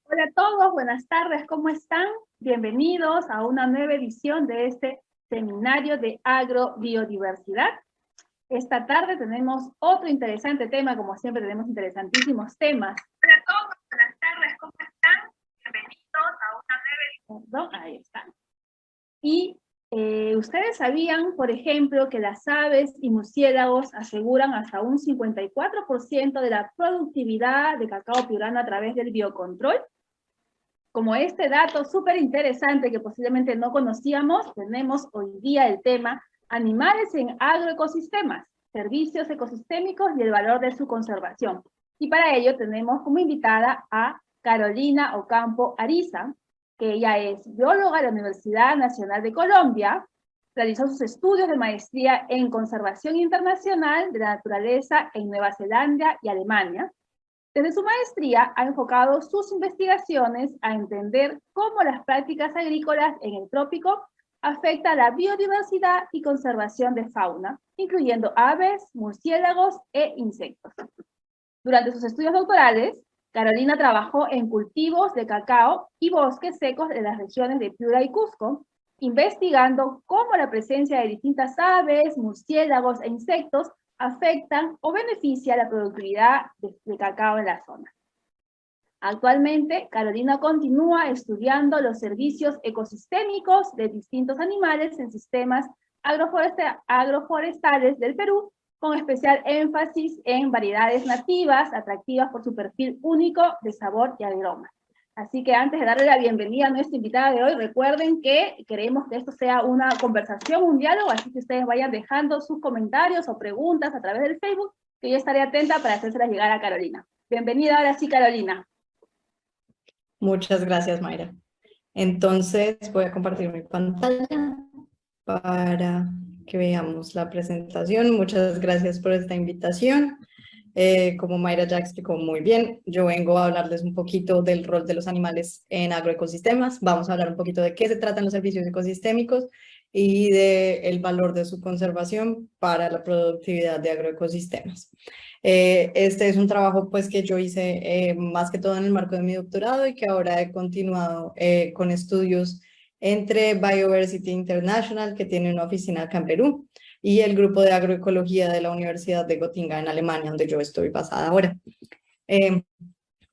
Hola a todos, buenas tardes, ¿cómo están? Bienvenidos a una nueva edición de este seminario de agrobiodiversidad. Esta tarde tenemos otro interesante tema, como siempre tenemos interesantísimos temas. Hola a todos, buenas tardes, ¿cómo están? Bienvenidos a una nueva edición. Perdón, ahí están. Y ustedes sabían, por ejemplo, que las aves y murciélagos aseguran hasta un 54% de la productividad de cacao piurano a través del biocontrol. Como este dato súper interesante que posiblemente no conocíamos, tenemos hoy día el tema animales en agroecosistemas, servicios ecosistémicos y el valor de su conservación. Y para ello tenemos como invitada a Carolina Ocampo Ariza, que ella es bióloga de la Universidad Nacional de Colombia, realizó sus estudios de maestría en conservación internacional de la naturaleza en Nueva Zelanda y Alemania. Desde su maestría ha enfocado sus investigaciones a entender cómo las prácticas agrícolas en el trópico afectan a la biodiversidad y conservación de fauna, incluyendo aves, murciélagos e insectos. Durante sus estudios doctorales, Carolina trabajó en cultivos de cacao y bosques secos de las regiones de Piura y Cusco, investigando cómo la presencia de distintas aves, murciélagos e insectos afectan o beneficia la productividad de cacao en la zona. Actualmente, Carolina continúa estudiando los servicios ecosistémicos de distintos animales en sistemas agroforestales del Perú, con especial énfasis en variedades nativas, atractivas por su perfil único de sabor y aroma. Así que antes de darle la bienvenida a nuestra invitada de hoy, recuerden que queremos que esto sea una conversación, un diálogo, así que ustedes vayan dejando sus comentarios o preguntas a través del Facebook, que yo estaré atenta para hacérselas llegar a Carolina. Bienvenida ahora sí, Carolina. Muchas gracias, Mayra. Entonces voy a compartir mi pantalla para que veamos la presentación. Muchas gracias por esta invitación. Como Mayra ya explicó muy bien, yo vengo a hablarles un poquito del rol de los animales en agroecosistemas. Vamos a hablar un poquito de qué se tratan los servicios ecosistémicos y del valor de su conservación para la productividad de agroecosistemas. Este es un trabajo pues que yo hice más que todo en el marco de mi doctorado y que ahora he continuado con estudios entre Bioversity International, que tiene una oficina acá en Perú, y el grupo de agroecología de la Universidad de Gotinga en Alemania, donde yo estoy basada ahora.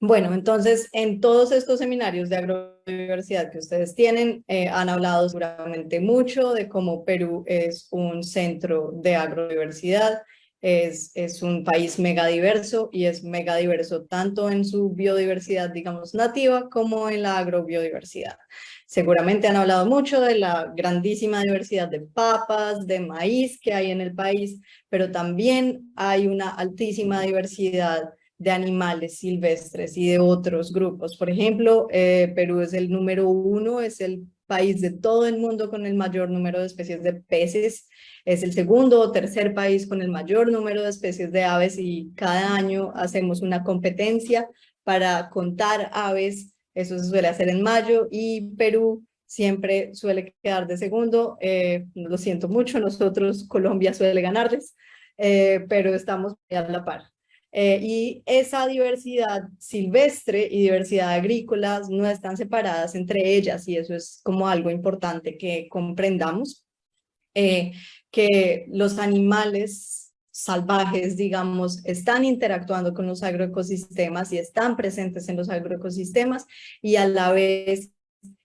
Bueno, entonces, en todos estos seminarios de agrobiodiversidad que ustedes tienen, han hablado seguramente mucho de cómo Perú es un centro de agrobiodiversidad, es un país megadiverso y es megadiverso tanto en su biodiversidad, digamos, nativa como en la agrobiodiversidad. Seguramente han hablado mucho de la grandísima diversidad de papas, de maíz que hay en el país, pero también hay una altísima diversidad de animales silvestres y de otros grupos. Por ejemplo, Perú es el número 1, es el país de todo el mundo con el mayor número de especies de peces, es el segundo o tercer país con el mayor número de especies de aves y cada año hacemos una competencia para contar aves, eso se suele hacer en mayo y Perú siempre suele quedar de segundo, lo siento mucho, nosotros Colombia suele ganarles, pero estamos a la par. Y esa diversidad silvestre y diversidad agrícola no están separadas entre ellas y eso es como algo importante que comprendamos, que los animales salvajes, digamos, están interactuando con los agroecosistemas y están presentes en los agroecosistemas y a la vez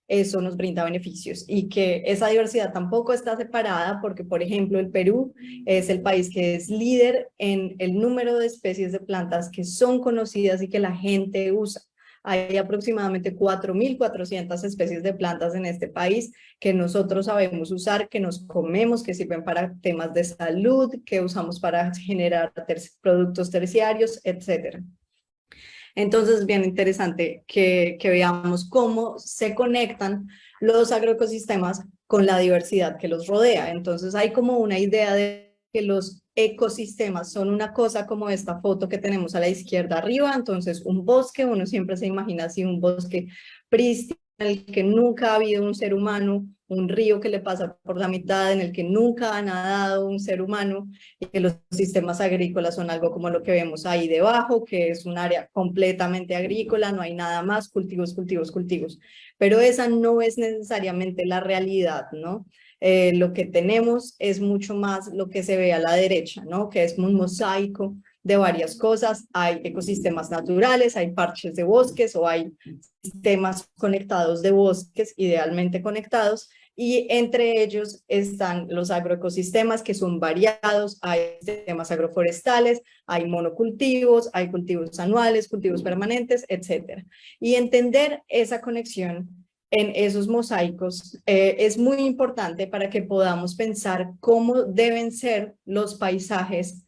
eso nos brinda beneficios y que esa diversidad tampoco está separada porque, por ejemplo, el Perú es el país que es líder en el número de especies de plantas que son conocidas y que la gente usa. Hay aproximadamente 4.400 especies de plantas en este país que nosotros sabemos usar, que nos comemos, que sirven para temas de salud, que usamos para generar productos terciarios, etcétera. Entonces, bien interesante que veamos cómo se conectan los agroecosistemas con la diversidad que los rodea. Entonces, hay como una idea de que los ecosistemas son una cosa como esta foto que tenemos a la izquierda arriba. Entonces, un bosque, uno siempre se imagina así un bosque prístino, en el que nunca ha habido un ser humano, un río que le pasa por la mitad, en el que nunca ha nadado un ser humano, y que los sistemas agrícolas son algo como lo que vemos ahí debajo, que es un área completamente agrícola, no hay nada más, cultivos, cultivos, cultivos. Pero esa no es necesariamente la realidad, ¿no? Lo que tenemos es mucho más lo que se ve a la derecha, ¿no? Que es un mosaico de varias cosas. Hay ecosistemas naturales, hay parches de bosques o hay sistemas conectados de bosques, idealmente conectados, y entre ellos están los agroecosistemas, que son variados. Hay sistemas agroforestales, hay monocultivos, hay cultivos anuales, cultivos permanentes, etc. Y entender esa conexión en esos mosaicos es muy importante para que podamos pensar cómo deben ser los paisajes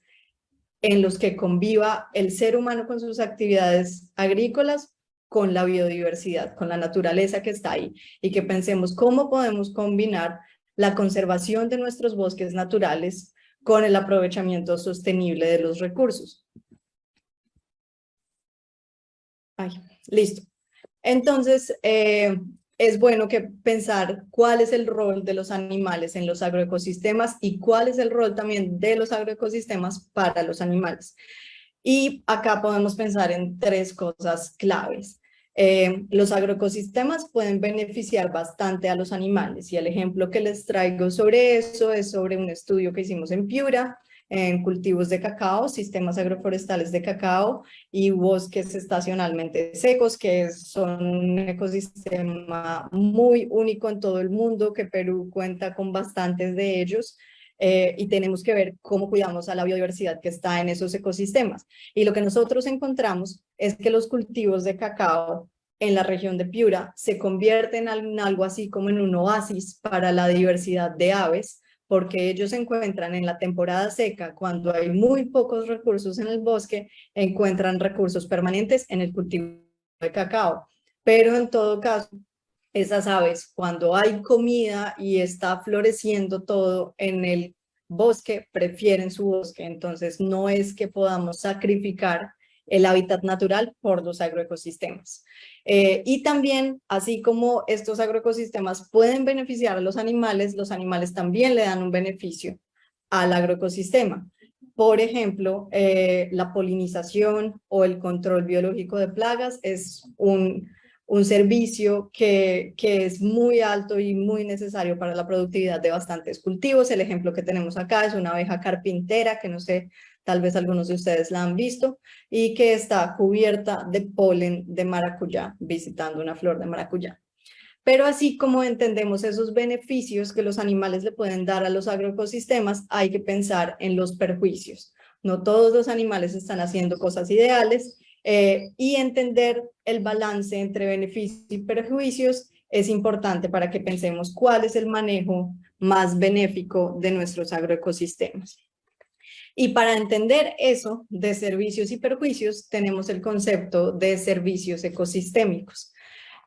en los que conviva el ser humano con sus actividades agrícolas, con la biodiversidad, con la naturaleza que está ahí, y que pensemos cómo podemos combinar la conservación de nuestros bosques naturales con el aprovechamiento sostenible de los recursos. Listo. Entonces, es bueno que pensar cuál es el rol de los animales en los agroecosistemas y cuál es el rol también de los agroecosistemas para los animales. Y acá podemos pensar en tres cosas claves. Los agroecosistemas pueden beneficiar bastante a los animales, y el ejemplo que les traigo sobre eso es sobre un estudio que hicimos en Piura, en cultivos de cacao, sistemas agroforestales de cacao y bosques estacionalmente secos, que son un ecosistema muy único en todo el mundo, que Perú cuenta con bastantes de ellos. Y tenemos que ver cómo cuidamos a la biodiversidad que está en esos ecosistemas. Y lo que nosotros encontramos es que los cultivos de cacao en la región de Piura se convierten en algo así como en un oasis para la diversidad de aves, porque ellos se encuentran en la temporada seca, cuando hay muy pocos recursos en el bosque, encuentran recursos permanentes en el cultivo de cacao. Pero en todo caso, esas aves, cuando hay comida y está floreciendo todo en el bosque, prefieren su bosque. Entonces, no es que podamos sacrificar el hábitat natural por los agroecosistemas. Y también, así como estos agroecosistemas pueden beneficiar a los animales también le dan un beneficio al agroecosistema. Por ejemplo, la polinización o el control biológico de plagas es un servicio que es muy alto y muy necesario para la productividad de bastantes cultivos. El ejemplo que tenemos acá es una abeja carpintera, que no sé, tal vez algunos de ustedes la han visto, y que está cubierta de polen de maracuyá, visitando una flor de maracuyá. Pero así como entendemos esos beneficios que los animales le pueden dar a los agroecosistemas, hay que pensar en los perjuicios. No todos los animales están haciendo cosas ideales, y entender el balance entre beneficios y perjuicios es importante para que pensemos cuál es el manejo más benéfico de nuestros agroecosistemas. Y para entender eso de servicios y perjuicios, tenemos el concepto de servicios ecosistémicos.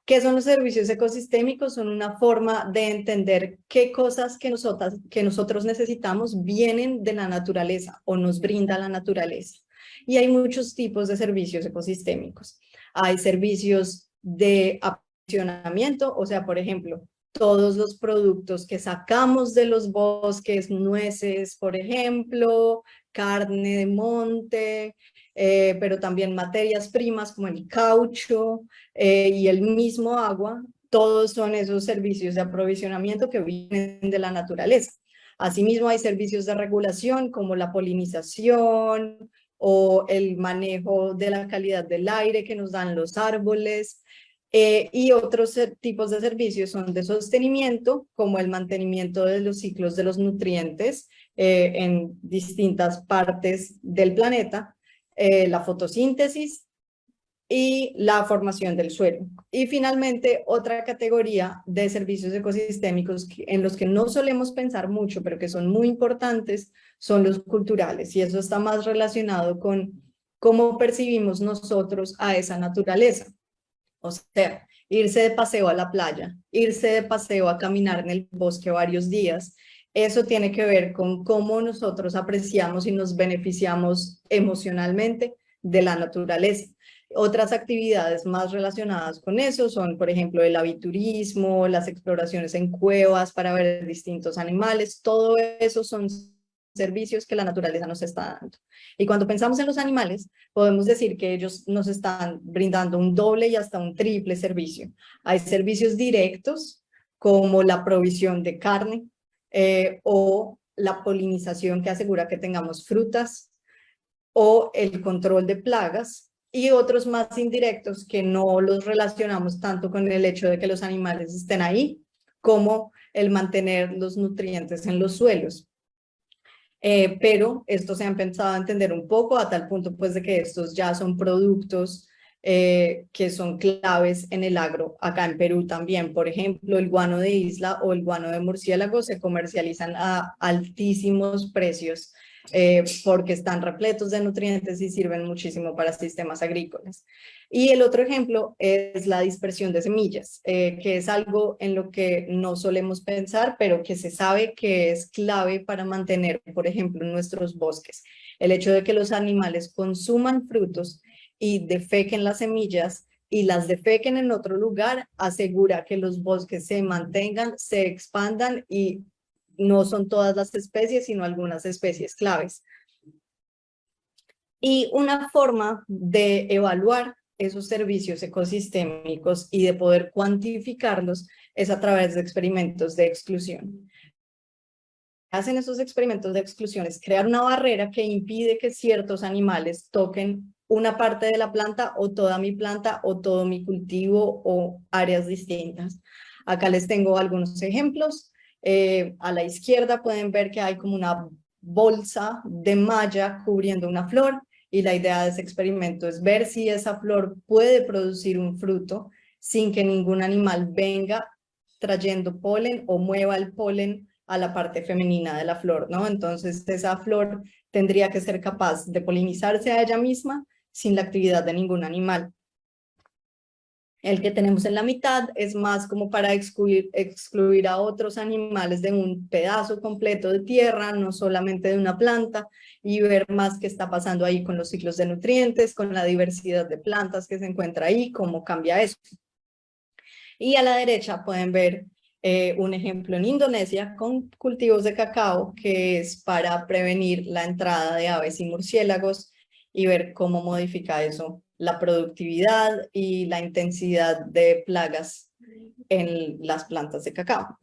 ¿Qué son los servicios ecosistémicos? Son una forma de entender qué cosas que nosotros necesitamos vienen de la naturaleza o nos brinda la naturaleza. Y hay muchos tipos de servicios ecosistémicos. Hay servicios de aprovisionamiento, o sea, por ejemplo, todos los productos que sacamos de los bosques, nueces, por ejemplo, carne de monte, pero también materias primas como el caucho y el mismo agua, todos son esos servicios de aprovisionamiento que vienen de la naturaleza. Asimismo, hay servicios de regulación como la polinización o el manejo de la calidad del aire que nos dan los árboles. Y otros tipos de servicios son de sostenimiento, como el mantenimiento de los ciclos de los nutrientes en distintas partes del planeta, la fotosíntesis y la formación del suelo. Y finalmente, otra categoría de servicios ecosistémicos en los que no solemos pensar mucho, pero que son muy importantes, son los culturales. Y eso está más relacionado con cómo percibimos nosotros a esa naturaleza. O sea, irse de paseo a la playa, irse de paseo a caminar en el bosque varios días, eso tiene que ver con cómo nosotros apreciamos y nos beneficiamos emocionalmente de la naturaleza. Otras actividades más relacionadas con eso son, por ejemplo, el aviturismo, las exploraciones en cuevas para ver distintos animales. Todo eso son servicios que la naturaleza nos está dando. Y cuando pensamos en los animales, podemos decir que ellos nos están brindando un doble y hasta un triple servicio. Hay servicios directos, como la provisión de carne o la polinización que asegura que tengamos frutas, o el control de plagas, y otros más indirectos que no los relacionamos tanto con el hecho de que los animales estén ahí, como el mantener los nutrientes en los suelos. Pero esto se ha empezado a entender un poco a tal punto pues de que estos ya son productos que son claves en el agro, acá en Perú también. Por ejemplo, el guano de isla o el guano de murciélago se comercializan a altísimos precios porque están repletos de nutrientes y sirven muchísimo para sistemas agrícolas. Y el otro ejemplo es la dispersión de semillas, que es algo en lo que no solemos pensar, pero que se sabe que es clave para mantener, por ejemplo, nuestros bosques. El hecho de que los animales consuman frutos y defequen las semillas y las defequen en otro lugar asegura que los bosques se mantengan, se expandan y no son todas las especies, sino algunas especies claves. Y una forma de evaluar esos servicios ecosistémicos y de poder cuantificarlos es a través de experimentos de exclusión. Hacen esos experimentos de exclusión es crear una barrera que impide que ciertos animales toquen una parte de la planta o toda mi planta o todo mi cultivo o áreas distintas. Acá les tengo algunos ejemplos. A la izquierda pueden ver que hay como una bolsa de malla cubriendo una flor y la idea de ese experimento es ver si esa flor puede producir un fruto sin que ningún animal venga trayendo polen o mueva el polen a la parte femenina de la flor, ¿no? Entonces esa flor tendría que ser capaz de polinizarse a ella misma sin la actividad de ningún animal. El que tenemos en la mitad es más como para excluir a otros animales de un pedazo completo de tierra, no solamente de una planta, y ver más qué está pasando ahí con los ciclos de nutrientes, con la diversidad de plantas que se encuentra ahí, cómo cambia eso. Y a la derecha pueden ver un ejemplo en Indonesia con cultivos de cacao, que es para prevenir la entrada de aves y murciélagos y ver cómo modifica eso la productividad y la intensidad de plagas en las plantas de cacao.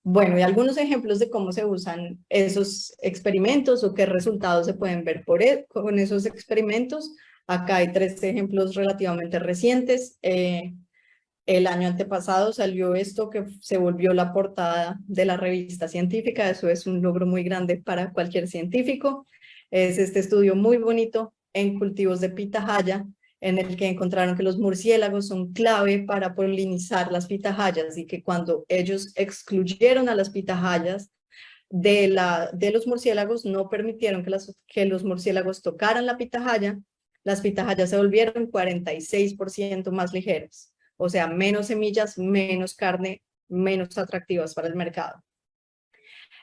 Bueno, y algunos ejemplos de cómo se usan esos experimentos o qué resultados se pueden ver con esos experimentos. Acá hay 3 ejemplos relativamente recientes. El año antepasado salió esto que se volvió la portada de la revista científica. Eso es un logro muy grande para cualquier científico. Es este estudio muy bonito en cultivos de pitahaya, en el que encontraron que los murciélagos son clave para polinizar las pitahayas y que cuando ellos excluyeron a las pitahayas de los murciélagos, no permitieron que los murciélagos tocaran la pitahaya, las pitahayas se volvieron 46% más ligeras. O sea, menos semillas, menos carne, menos atractivas para el mercado.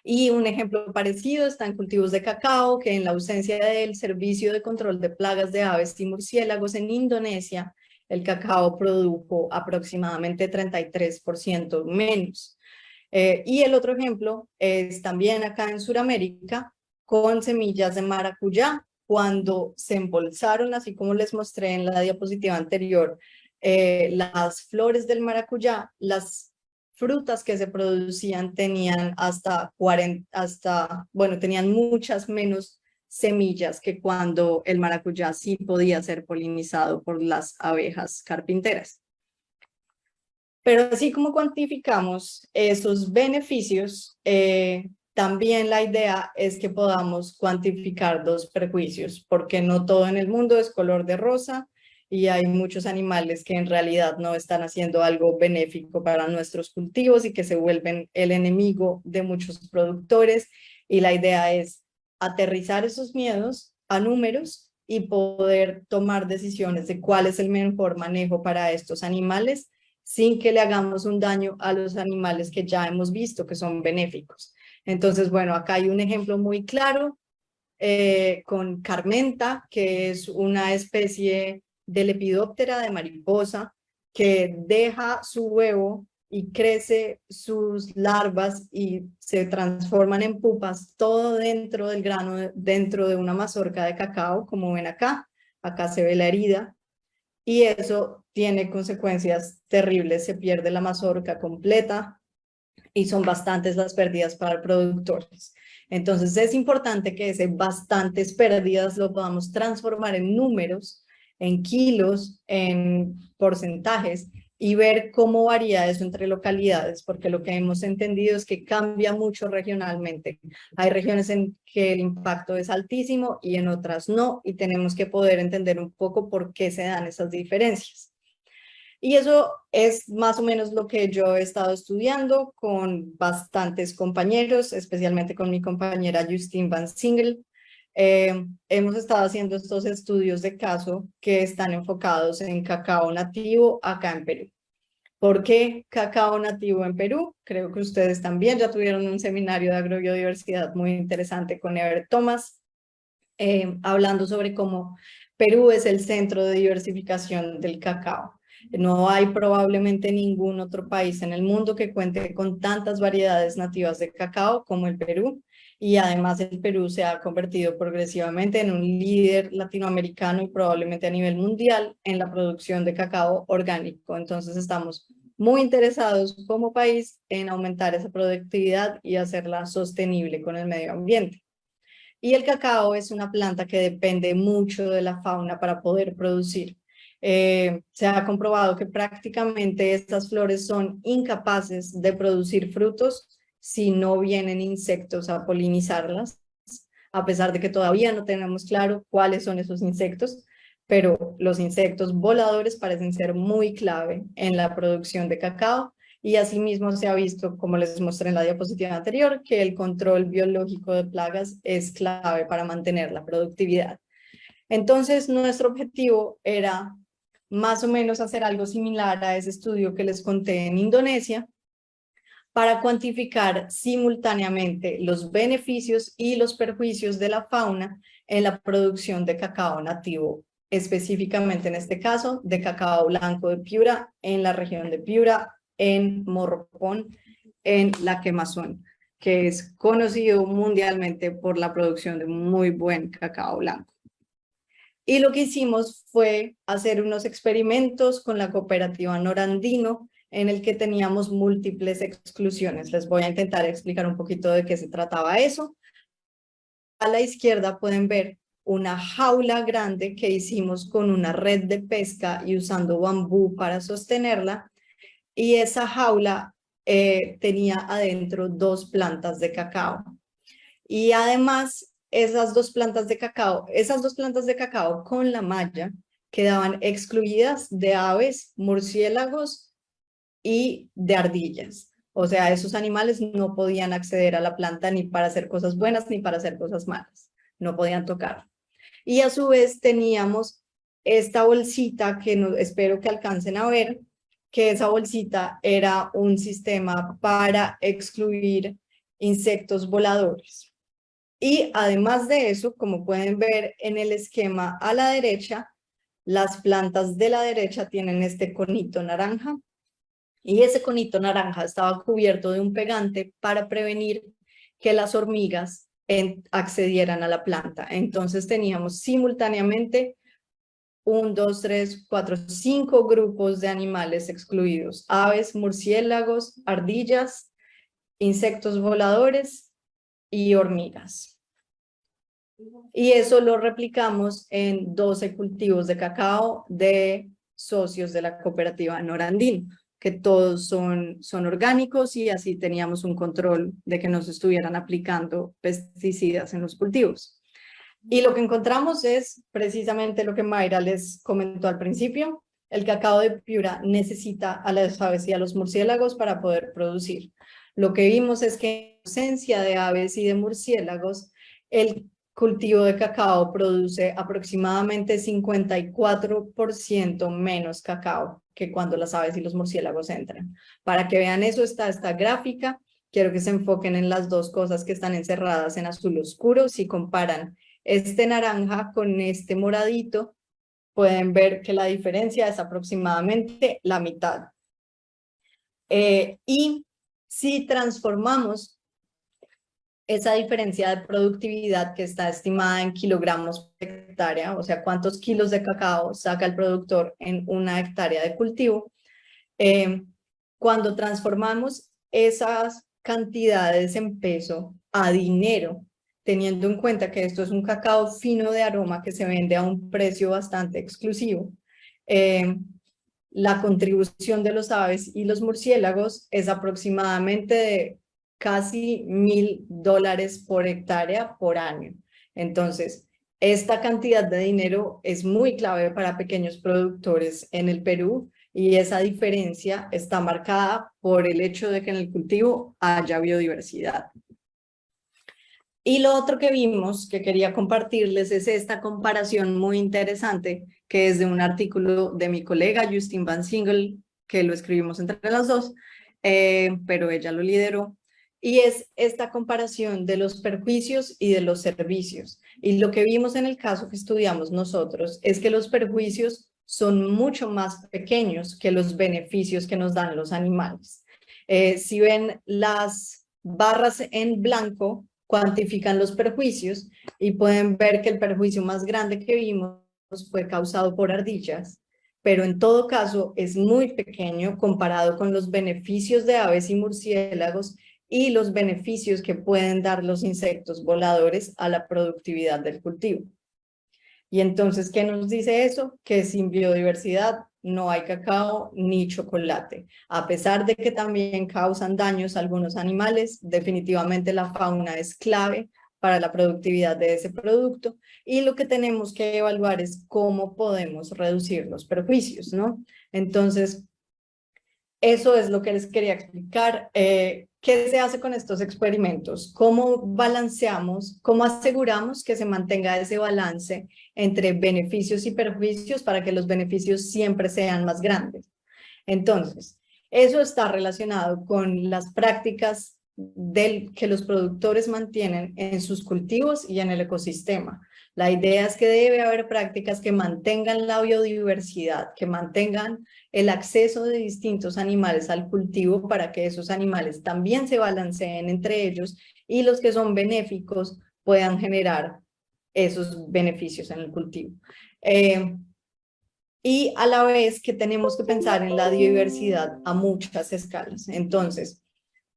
Y un ejemplo parecido está en cultivos de cacao, que en la ausencia del servicio de control de plagas de aves y murciélagos en Indonesia, el cacao produjo aproximadamente 33% menos. Y el otro ejemplo es también acá en Sudamérica, con semillas de maracuyá, cuando se embolsaron, así como les mostré en la diapositiva anterior, las flores del maracuyá, las frutas que se producían tenían tenían muchas menos semillas que cuando el maracuyá sí podía ser polinizado por las abejas carpinteras. Pero así como cuantificamos esos beneficios, también la idea es que podamos cuantificar los perjuicios, porque no todo en el mundo es color de rosa y hay muchos animales que en realidad no están haciendo algo benéfico para nuestros cultivos y que se vuelven el enemigo de muchos productores. Y la idea es aterrizar esos miedos a números y poder tomar decisiones de cuál es el mejor manejo para estos animales sin que le hagamos un daño a los animales que ya hemos visto que son benéficos. Entonces, bueno, acá hay un ejemplo muy claro con Carmenta, que es una especie de Lepidoptera de mariposa, que deja su huevo y crece sus larvas y se transforman en pupas, todo dentro del grano, dentro de una mazorca de cacao, como ven acá. Acá se ve la herida. Y eso tiene consecuencias terribles, se pierde la mazorca completa y son bastantes las pérdidas para productores. Entonces es importante que ese bastantes pérdidas lo podamos transformar en números, en kilos, en porcentajes y ver cómo varía eso entre localidades, porque lo que hemos entendido es que cambia mucho regionalmente. Hay regiones en que el impacto es altísimo y en otras no, y tenemos que poder entender un poco por qué se dan esas diferencias. Y eso es más o menos lo que yo he estado estudiando con bastantes compañeros, especialmente con mi compañera Justine Van Singel. Hemos estado haciendo estos estudios de caso que están enfocados en cacao nativo acá en Perú. ¿Por qué cacao nativo en Perú? Creo que ustedes también ya tuvieron un seminario de agrobiodiversidad muy interesante con Ever Thomas, hablando sobre cómo Perú es el centro de diversificación del cacao. No hay probablemente ningún otro país en el mundo que cuente con tantas variedades nativas de cacao como el Perú, y además el Perú se ha convertido progresivamente en un líder latinoamericano y probablemente a nivel mundial en la producción de cacao orgánico. Entonces estamos muy interesados como país en aumentar esa productividad y hacerla sostenible con el medio ambiente. Y el cacao es una planta que depende mucho de la fauna para poder producir. Se ha comprobado que prácticamente estas flores son incapaces de producir frutos si no vienen insectos a polinizarlas, a pesar de que todavía no tenemos claro cuáles son esos insectos, pero los insectos voladores parecen ser muy clave en la producción de cacao. Y asimismo se ha visto, como les mostré en la diapositiva anterior, que el control biológico de plagas es clave para mantener la productividad. Entonces, nuestro objetivo era más o menos hacer algo similar a ese estudio que les conté en Indonesia, para cuantificar simultáneamente los beneficios y los perjuicios de la fauna en la producción de cacao nativo, específicamente en este caso de cacao blanco de Piura, en la región de Piura, en Morropón, en la Quemazón, que es conocido mundialmente por la producción de muy buen cacao blanco. Y lo que hicimos fue hacer unos experimentos con la cooperativa Norandino, en el que teníamos múltiples exclusiones. Les voy a intentar explicar un poquito de qué se trataba eso. A la izquierda pueden ver una jaula grande que hicimos con una red de pesca y usando bambú para sostenerla. Y esa jaula tenía adentro 2 plantas de cacao. Y además, esas dos plantas de cacao con la malla quedaban excluidas de aves, murciélagos y de ardillas. O sea, esos animales no podían acceder a la planta ni para hacer cosas buenas ni para hacer cosas malas. No podían tocar. Y a su vez teníamos esta bolsita que espero que alcancen a ver, que esa bolsita era un sistema para excluir insectos voladores. Y además de eso, como pueden ver en el esquema a la derecha, las plantas de la derecha tienen este conito naranja, y ese conito naranja estaba cubierto de un pegante para prevenir que las hormigas accedieran a la planta. Entonces teníamos simultáneamente 1, 2, 3, 4, 5 grupos de animales excluidos: aves, murciélagos, ardillas, insectos voladores y hormigas. Y eso lo replicamos en 12 cultivos de cacao de socios de la cooperativa Norandino, que todos son orgánicos, y así teníamos un control de que no se estuvieran aplicando pesticidas en los cultivos. Y lo que encontramos es precisamente lo que Mayra les comentó al principio: el cacao de Piura necesita a las aves y a los murciélagos para poder producir. Lo que vimos es que en ausencia de aves y de murciélagos, el cultivo de cacao produce aproximadamente 54% menos cacao que cuando las aves y los murciélagos entran. Para que vean eso está esta gráfica. Quiero que se enfoquen en las dos cosas que están encerradas en azul oscuro. Si comparan este naranja con este moradito, pueden ver que la diferencia es aproximadamente la mitad. Y si transformamos esa diferencia de productividad que está estimada en kilogramos por hectárea, o sea, cuántos kilos de cacao saca el productor en una hectárea de cultivo, cuando transformamos esas cantidades en peso a dinero, teniendo en cuenta que esto es un cacao fino de aroma que se vende a un precio bastante exclusivo, la contribución de los aves y los murciélagos es aproximadamente de casi $1.000 por hectárea por año. Entonces, esta cantidad de dinero es muy clave para pequeños productores en el Perú y esa diferencia está marcada por el hecho de que en el cultivo haya biodiversidad. Y lo otro que vimos, que quería compartirles, es esta comparación muy interesante, que es de un artículo de mi colega Justine Van Singel, que lo escribimos entre las dos, pero ella lo lideró, y es esta comparación de los perjuicios y de los servicios. Y lo que vimos en el caso que estudiamos nosotros es que los perjuicios son mucho más pequeños que los beneficios que nos dan los animales. Si ven las barras en blanco, cuantifican los perjuicios y pueden ver que el perjuicio más grande que vimos fue causado por ardillas, pero en todo caso es muy pequeño comparado con los beneficios de aves y murciélagos y los beneficios que pueden dar los insectos voladores a la productividad del cultivo. Y entonces, ¿qué nos dice eso? Que sin biodiversidad no hay cacao ni chocolate. A pesar de que también causan daños a algunos animales, definitivamente la fauna es clave para la productividad de ese producto y lo que tenemos que evaluar es cómo podemos reducir los perjuicios, ¿no? Entonces, eso es lo que les quería explicar. ¿Qué se hace con estos experimentos? ¿Cómo balanceamos, cómo aseguramos que se mantenga ese balance entre beneficios y perjuicios para que los beneficios siempre sean más grandes? Entonces, eso está relacionado con las prácticas que los productores mantienen en sus cultivos y en el ecosistema. La idea es que debe haber prácticas que mantengan la biodiversidad, que mantengan el acceso de distintos animales al cultivo para que esos animales también se balanceen entre ellos y los que son benéficos puedan generar esos beneficios en el cultivo. Y a la vez que tenemos que pensar en la diversidad a muchas escalas. Entonces,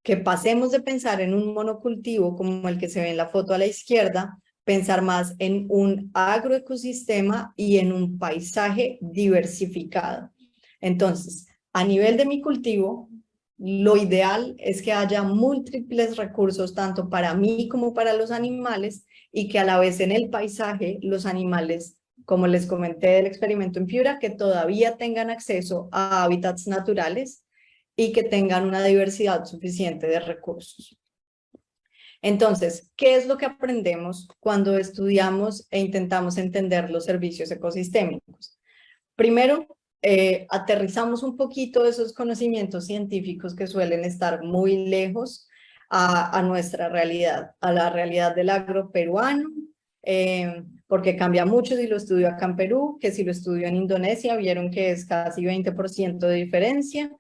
que pasemos de pensar en un monocultivo como el que se ve en la foto a la izquierda, pensar más en un agroecosistema y en un paisaje diversificado. Entonces, a nivel de mi cultivo, lo ideal es que haya múltiples recursos tanto para mí como para los animales y que a la vez en el paisaje los animales, como les comenté del experimento en Piura, que todavía tengan acceso a hábitats naturales y que tengan una diversidad suficiente de recursos. Entonces, ¿qué es lo que aprendemos cuando estudiamos e intentamos entender los servicios ecosistémicos? Primero, aterrizamos un poquito esos conocimientos científicos que suelen estar muy lejos a nuestra realidad, a la realidad del agro peruano, porque cambia mucho si lo estudio acá en Perú, que si lo estudio en Indonesia, vieron que es casi 20% de diferencia,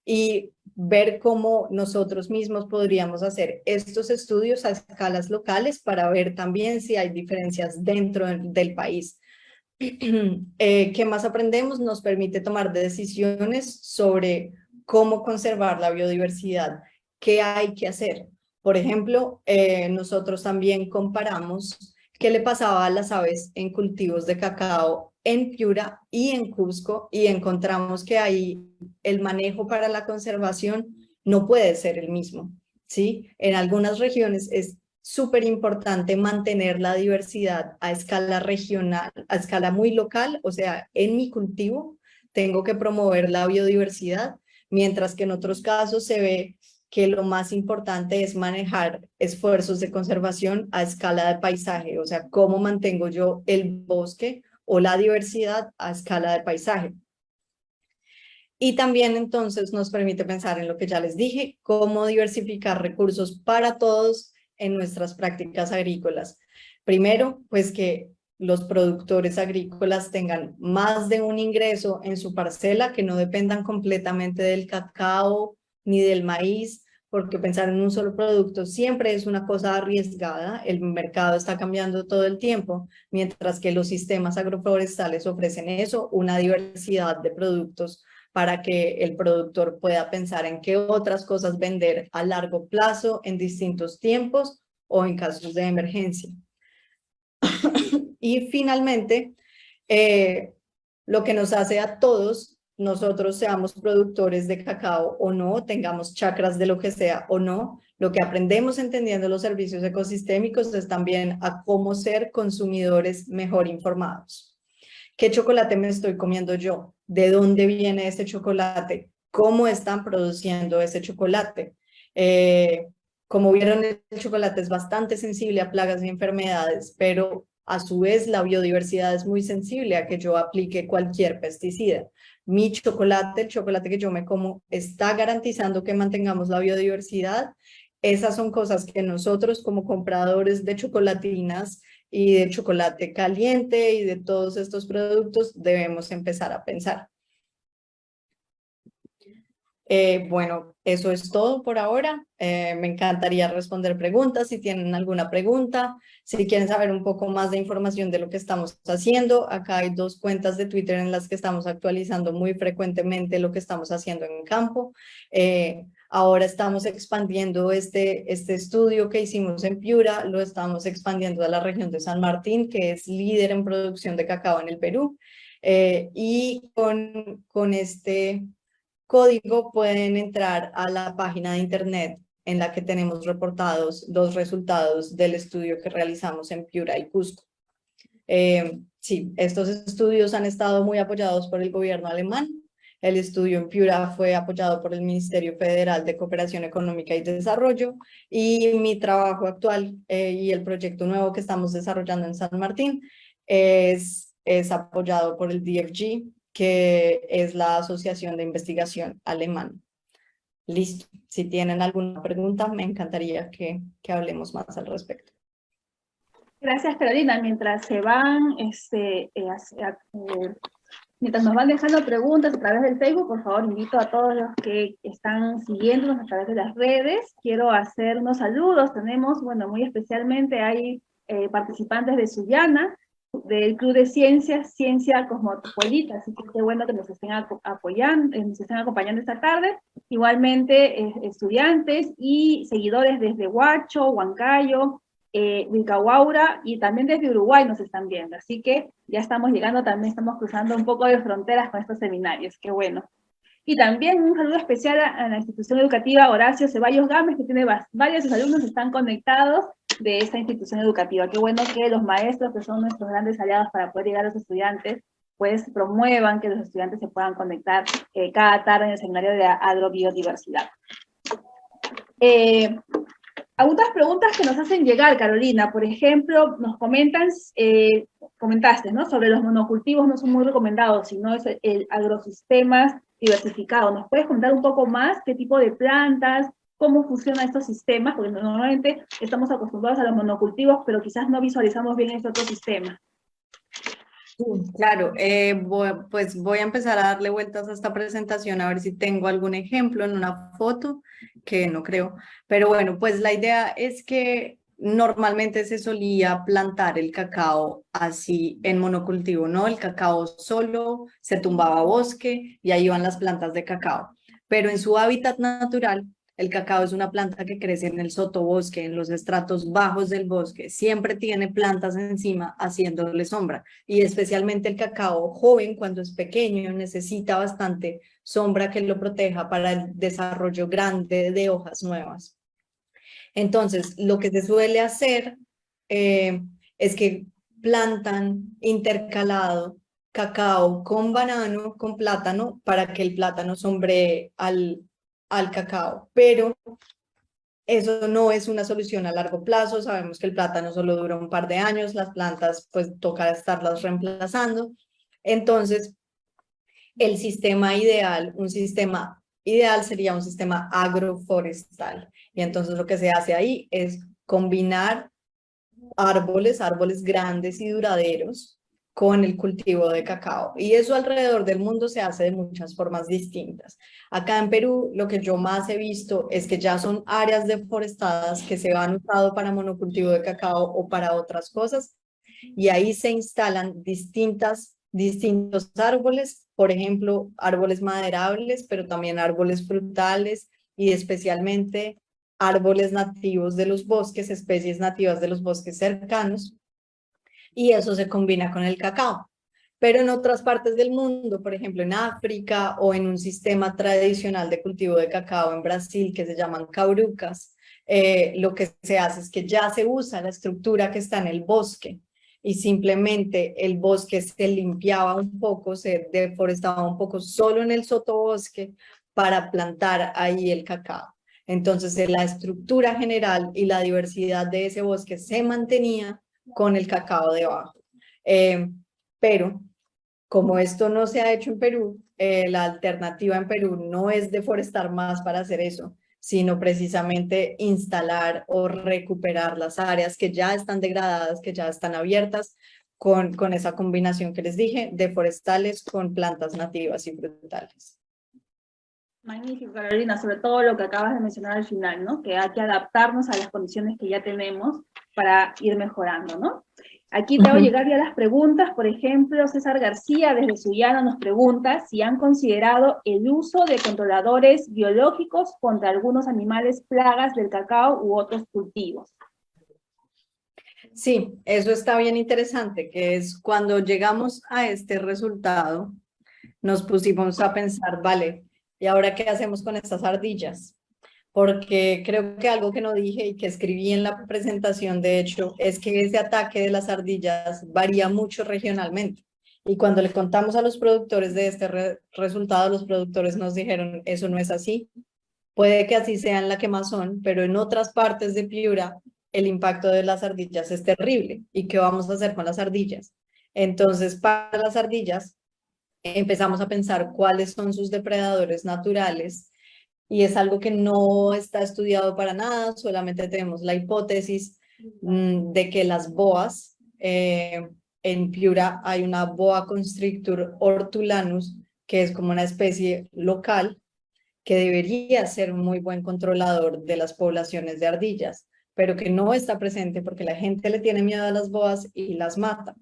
y ver cómo nosotros mismos podríamos hacer estos estudios a escalas locales para ver también si hay diferencias dentro del país. ¿Qué más aprendemos? Nos permite tomar decisiones sobre cómo conservar la biodiversidad, qué hay que hacer. Por ejemplo, nosotros también comparamos qué le pasaba a las aves en cultivos de cacao en Piura y en Cusco y encontramos que ahí el manejo para la conservación no puede ser el mismo, ¿sí? En algunas regiones es súper importante mantener la diversidad a escala regional, a escala muy local, o sea, en mi cultivo tengo que promover la biodiversidad, mientras que en otros casos se ve que lo más importante es manejar esfuerzos de conservación a escala de paisaje, o sea, cómo mantengo yo el bosque o la diversidad a escala de paisaje. Y también entonces nos permite pensar en lo que ya les dije, cómo diversificar recursos para todos en nuestras prácticas agrícolas. Primero, pues que los productores agrícolas tengan más de un ingreso en su parcela, que no dependan completamente del cacao ni del maíz, porque pensar en un solo producto siempre es una cosa arriesgada. El mercado está cambiando todo el tiempo, mientras que los sistemas agroforestales ofrecen eso, una diversidad de productos para que el productor pueda pensar en qué otras cosas vender a largo plazo en distintos tiempos o en casos de emergencia. Y finalmente, lo que nos hace a todos, nosotros seamos productores de cacao o no, tengamos chacras de lo que sea o no, lo que aprendemos entendiendo los servicios ecosistémicos es también a cómo ser consumidores mejor informados. ¿Qué chocolate me estoy comiendo yo? ¿De dónde viene ese chocolate? ¿Cómo están produciendo ese chocolate? Como vieron, el chocolate es bastante sensible a plagas y enfermedades, pero a su vez la biodiversidad es muy sensible a que yo aplique cualquier pesticida. Mi chocolate, el chocolate que yo me como, está garantizando que mantengamos la biodiversidad. Esas son cosas que nosotros como compradores de chocolatinas y de chocolate caliente y de todos estos productos debemos empezar a pensar. Bueno, eso es todo por ahora. Me encantaría responder preguntas si tienen alguna pregunta. Si quieren saber un poco más de información de lo que estamos haciendo, acá hay 2 cuentas de Twitter en las que estamos actualizando muy frecuentemente lo que estamos haciendo en campo. Ahora estamos expandiendo este estudio que hicimos en Piura, lo estamos expandiendo a la región de San Martín, que es líder en producción de cacao en el Perú. Y con este código pueden entrar a la página de internet en la que tenemos reportados los resultados del estudio que realizamos en Piura y Cusco. Sí, estos estudios han estado muy apoyados por el gobierno alemán. El estudio en Piura fue apoyado por el Ministerio Federal de Cooperación Económica y Desarrollo, y mi trabajo actual y el proyecto nuevo que estamos desarrollando en San Martín es apoyado por el DFG, que es la Asociación de Investigación Alemana. Listo. Si tienen alguna pregunta, me encantaría que hablemos más al respecto. Gracias, Carolina. Mientras nos van dejando preguntas a través del Facebook, por favor, invito a todos los que están siguiéndonos a través de las redes. Quiero hacer unos saludos. Tenemos, bueno, muy especialmente hay participantes de Sullana, del Club de Ciencias, Ciencia Cosmopolita, así que qué bueno que nos estén apoyando, nos estén acompañando esta tarde. Igualmente, estudiantes y seguidores desde Huacho, Huancayo, Vilcahuaura, y también desde Uruguay nos están viendo, así que ya estamos llegando, también estamos cruzando un poco de fronteras con estos seminarios, qué bueno. Y también un saludo especial a la institución educativa Horacio Ceballos Gámez, que tiene varios alumnos que están conectados de esta institución educativa. Qué bueno que los maestros, que son nuestros grandes aliados para poder llegar a los estudiantes, pues promuevan que los estudiantes se puedan conectar cada tarde en el seminario de agrobiodiversidad. Algunas preguntas que nos hacen llegar, Carolina. Por ejemplo, nos comentaste, ¿no? Sobre los monocultivos no son muy recomendados, sino es el agrosistemas diversificado. ¿Nos puedes contar un poco más qué tipo de plantas, cómo funcionan estos sistemas? Porque normalmente estamos acostumbrados a los monocultivos, pero quizás no visualizamos bien este otro sistema. Claro, pues voy a empezar a darle vueltas a esta presentación a ver si tengo algún ejemplo en una foto, que no creo, pero bueno, pues la idea es que normalmente se solía plantar el cacao así en monocultivo, ¿no? El cacao solo se tumbaba bosque y ahí iban las plantas de cacao, pero en su hábitat natural el cacao es una planta que crece en el sotobosque, en los estratos bajos del bosque, siempre tiene plantas encima haciéndole sombra, y especialmente el cacao joven, cuando es pequeño, necesita bastante sombra que lo proteja para el desarrollo grande de hojas nuevas. Entonces, lo que se suele hacer es que plantan intercalado cacao con banano, con plátano, para que el plátano sombree al cacao, pero eso no es una solución a largo plazo. Sabemos que el plátano solo dura un par de años, las plantas pues toca estarlas reemplazando. Entonces, el sistema ideal, un sistema ideal sería un sistema agroforestal. Y entonces lo que se hace ahí es combinar árboles grandes y duraderos con el cultivo de cacao. Y eso alrededor del mundo se hace de muchas formas distintas. Acá en Perú, lo que yo más he visto es que ya son áreas deforestadas que se han usado para monocultivo de cacao o para otras cosas, y ahí se instalan distintos árboles, por ejemplo, árboles maderables, pero también árboles frutales y especialmente árboles nativos de los bosques, especies nativas de los bosques cercanos, y eso se combina con el cacao. Pero en otras partes del mundo, por ejemplo en África o en un sistema tradicional de cultivo de cacao en Brasil que se llaman caurucas, lo que se hace es que ya se usa la estructura que está en el bosque y simplemente el bosque se limpiaba un poco, se deforestaba un poco solo en el sotobosque para plantar ahí el cacao. Entonces la estructura general y la diversidad de ese bosque se mantenía con el cacao debajo. Pero como esto no se ha hecho en Perú, la alternativa en Perú no es deforestar más para hacer eso, sino precisamente instalar o recuperar las áreas que ya están degradadas, que ya están abiertas, con esa combinación que les dije, de forestales con plantas nativas y frutales. Magnífico, Carolina, sobre todo lo que acabas de mencionar al final, ¿no? Que hay que adaptarnos a las condiciones que ya tenemos para ir mejorando, ¿no? Aquí te voy a llegar ya las preguntas. Por ejemplo, César García desde Sullana nos pregunta si han considerado el uso de controladores biológicos contra algunos animales plagas del cacao u otros cultivos. Sí, eso está bien interesante, que es cuando llegamos a este resultado, nos pusimos a pensar, vale, ¿y ahora qué hacemos con estas ardillas? Porque creo que algo que no dije y que escribí en la presentación, de hecho, es que ese ataque de las ardillas varía mucho regionalmente. Y cuando le contamos a los productores de este resultado, los productores nos dijeron, eso no es así. Puede que así sea en la quemazón, pero en otras partes de Piura el impacto de las ardillas es terrible. ¿Y qué vamos a hacer con las ardillas? Entonces, para las ardillas, empezamos a pensar cuáles son sus depredadores naturales, y es algo que no está estudiado para nada, solamente tenemos la hipótesis de que las boas, en Piura hay una boa constrictor hortulanus, que es como una especie local, que debería ser un muy buen controlador de las poblaciones de ardillas, pero que no está presente porque la gente le tiene miedo a las boas y las mata.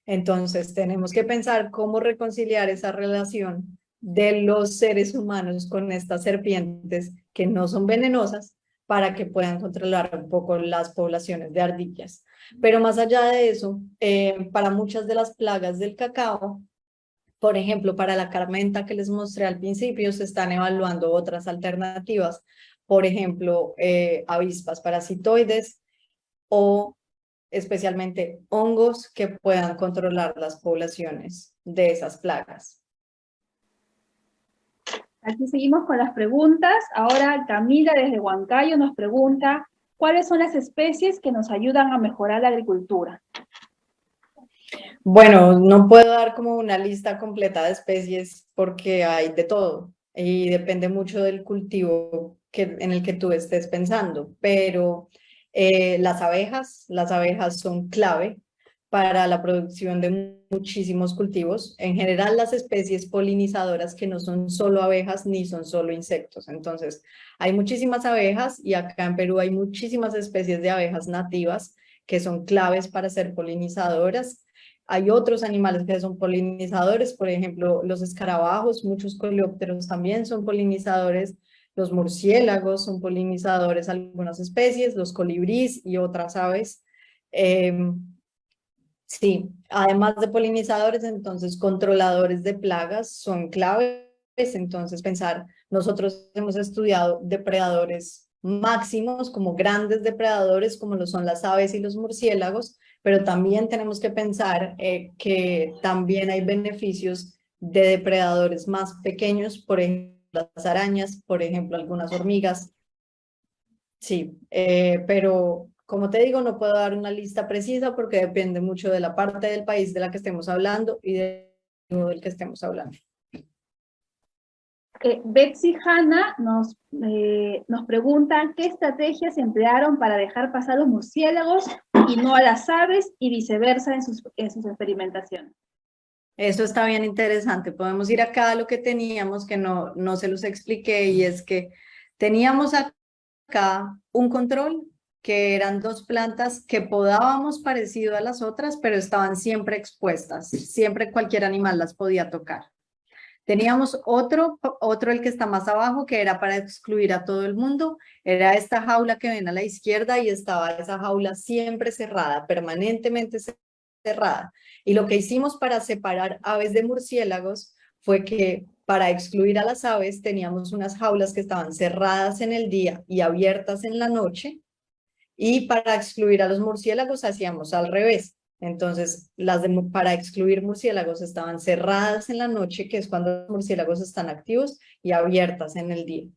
Entonces tenemos que pensar cómo reconciliar esa relación de los seres humanos con estas serpientes que no son venenosas para que puedan controlar un poco las poblaciones de ardillas. Pero más allá de eso, para muchas de las plagas del cacao, por ejemplo, para la carmenta que les mostré al principio, se están evaluando otras alternativas, por ejemplo, avispas parasitoides o especialmente hongos que puedan controlar las poblaciones de esas plagas. Aquí seguimos con las preguntas. Ahora Camila desde Huancayo nos pregunta, ¿cuáles son las especies que nos ayudan a mejorar la agricultura? Bueno, no puedo dar como una lista completa de especies porque hay de todo y depende mucho del cultivo en el que tú estés pensando, pero las abejas son clave para la producción de muchísimos cultivos. En general, las especies polinizadoras que no son solo abejas ni son solo insectos. Entonces, hay muchísimas abejas y acá en Perú hay muchísimas especies de abejas nativas que son claves para ser polinizadoras. Hay otros animales que son polinizadores, por ejemplo, los escarabajos, muchos coleópteros también son polinizadores, los murciélagos son polinizadores, algunas especies, los colibríes y otras aves. Sí, además de polinizadores, entonces controladores de plagas son claves. Entonces pensar, nosotros hemos estudiado depredadores máximos como grandes depredadores como lo son las aves y los murciélagos, pero también tenemos que pensar que también hay beneficios de depredadores más pequeños, por ejemplo las arañas, por ejemplo algunas hormigas. Sí, pero como te digo, no puedo dar una lista precisa porque depende mucho de la parte del país de la que estemos hablando y del que estemos hablando. Betsy Hanna nos pregunta qué estrategias se emplearon para dejar pasar a los murciélagos y no a las aves y viceversa en sus experimentaciones. Eso está bien interesante. Podemos ir acá a lo que teníamos, que no se los expliqué, y es que teníamos acá un control que eran dos plantas que podábamos parecido a las otras, pero estaban siempre expuestas. Siempre cualquier animal las podía tocar. Teníamos otro, el que está más abajo, que era para excluir a todo el mundo. Era esta jaula que ven a la izquierda y estaba esa jaula siempre cerrada, permanentemente cerrada. Y lo que hicimos para separar aves de murciélagos fue que para excluir a las aves teníamos unas jaulas que estaban cerradas en el día y abiertas en la noche. Y para excluir a los murciélagos hacíamos al revés. Entonces, para excluir murciélagos estaban cerradas en la noche, que es cuando los murciélagos están activos, y abiertas en el día.